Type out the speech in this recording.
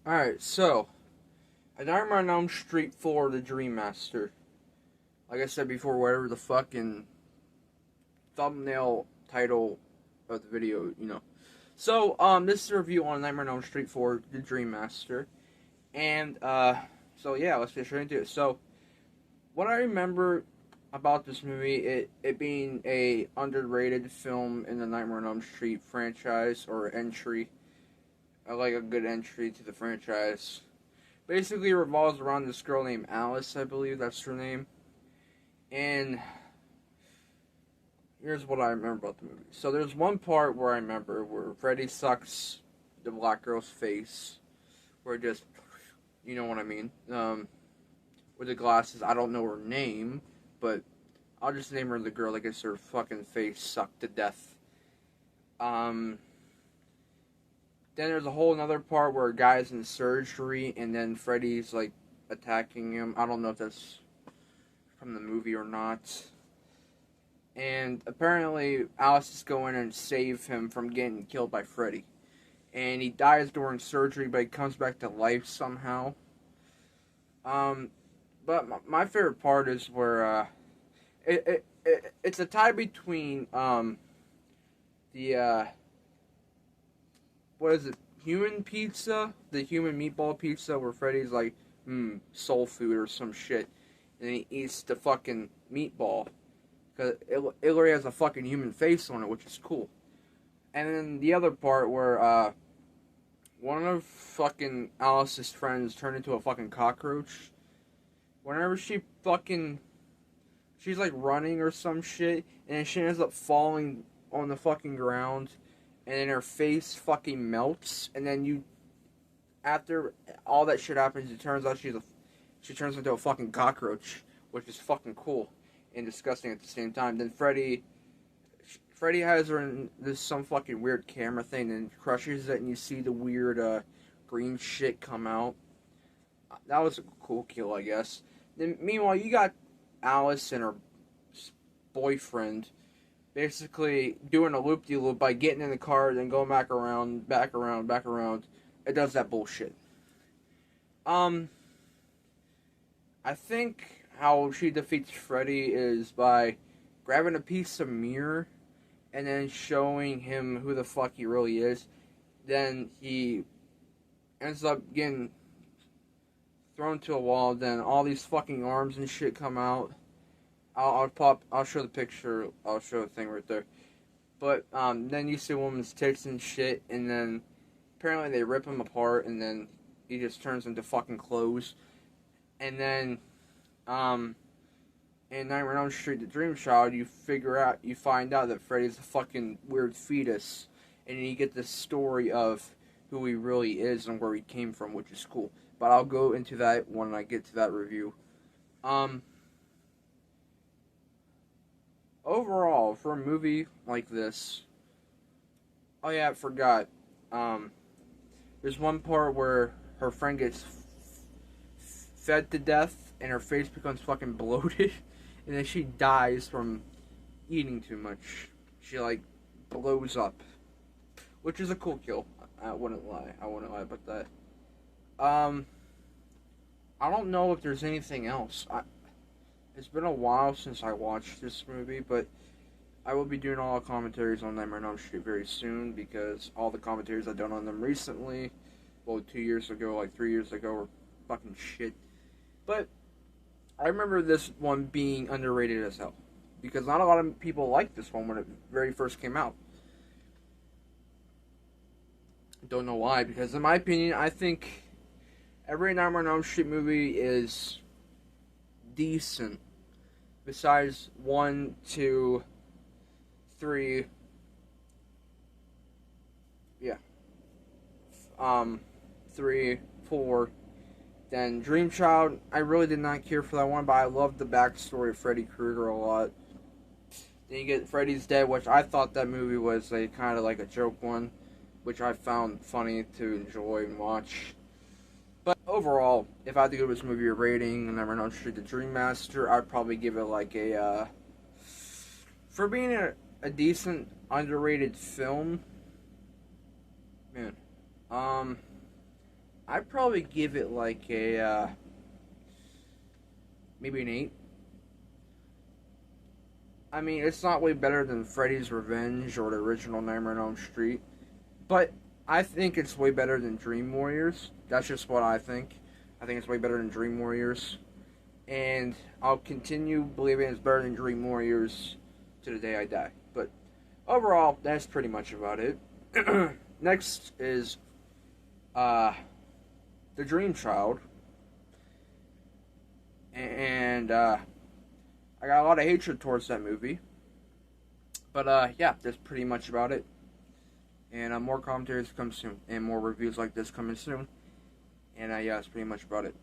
Alright, so, A Nightmare on Elm Street 4, The Dream Master. Like I said before, whatever the fucking thumbnail title of the video. So, this is a review on Nightmare on Elm Street 4, The Dream Master. And, so yeah, let's get straight into it. So, what I remember about this movie, it being a underrated film in the Nightmare on Elm Street franchise, or entry. I like a good entry to the franchise. Basically revolves around this girl named Alice, I believe that's her name. And here's what I remember about the movie. So there's one part where I remember where Freddy sucks the black girl's face, where just, you know what I mean, with the glasses. I don't know her name, but I'll just name her the girl that gets her fucking face sucked to death. Then there's a whole another part where a guy's in surgery and then Freddy's like attacking him. I don't know if that's from the movie or not. And apparently Alice is going and save him from getting killed by Freddy. And he dies during surgery, but he comes back to life somehow. But my favorite part is where it's a tie between the what is it? Human pizza, the human meatball pizza, where Freddy's like, soul food or some shit, and he eats the fucking meatball because it literally has a fucking human face on it, which is cool. And then the other part where one of fucking Alice's friends turned into a fucking cockroach. Whenever she's like running or some shit, and then she ends up falling on the fucking ground, and then her face fucking melts, and then after all that shit happens, it turns out she turns into a fucking cockroach, which is fucking cool and disgusting at the same time. Then Freddy has her in some fucking weird camera thing, and crushes it, and you see the weird green shit come out. That was a cool kill, I guess. Then meanwhile, you got Alice and her boyfriend basically doing a loop-de-loop by getting in the car, then going back around, back around, back around. It does that bullshit. I think how she defeats Freddy is by grabbing a piece of mirror and then showing him who the fuck he really is. Then he ends up getting thrown to a wall. Then all these fucking arms and shit come out. I'll show the picture. I'll show the thing right there. But then you see a woman's tits and shit, and then apparently they rip him apart, and then he just turns into fucking clothes. And then in Nightmare on Elm Street: The Dream Child, you find out that Freddy's a fucking weird fetus, and you get the story of who he really is and where he came from, which is cool. But I'll go into that when I get to that review. Overall, for a movie like this, oh yeah, I forgot. There's one part where her friend gets fed to death and her face becomes fucking bloated, and then she dies from eating too much. She like blows up, which is a cool kill. I wouldn't lie. About that. I don't know if there's anything else. It's been a while since I watched this movie, but I will be doing all the commentaries on Nightmare on Elm Street very soon, because all the commentaries I've done on them recently, well, 2 years ago, like 3 years ago, were fucking shit. But I remember this one being underrated as hell, because not a lot of people liked this one when it very first came out. Don't know why, because in my opinion, I think every Nightmare on Elm Street movie is decent, besides 1, 2, 3, yeah, 3, 4. Then Dream Child, I really did not care for that one, but I loved the backstory of Freddy Krueger a lot. Then you get Freddy's Dead, which I thought that movie was a kind of like a joke one, which I found funny to enjoy and watch. But overall, if I had to give this movie a rating, and Nightmare on Elm Street: The Dream Master, I'd probably give it like a, for being a decent, underrated film, man, I'd probably give it like a maybe an 8. I mean, it's not way better than Freddy's Revenge or the original Nightmare on Elm Street, but I think it's way better than Dream Warriors. That's just what I think. I think it's way better than Dream Warriors, and I'll continue believing it's better than Dream Warriors to the day I die. But overall, that's pretty much about it. Next is The Dream Child, and I got a lot of hatred towards that movie. But yeah, that's pretty much about it. And more commentaries come soon, and more reviews like this coming soon. And yeah, that's pretty much about it.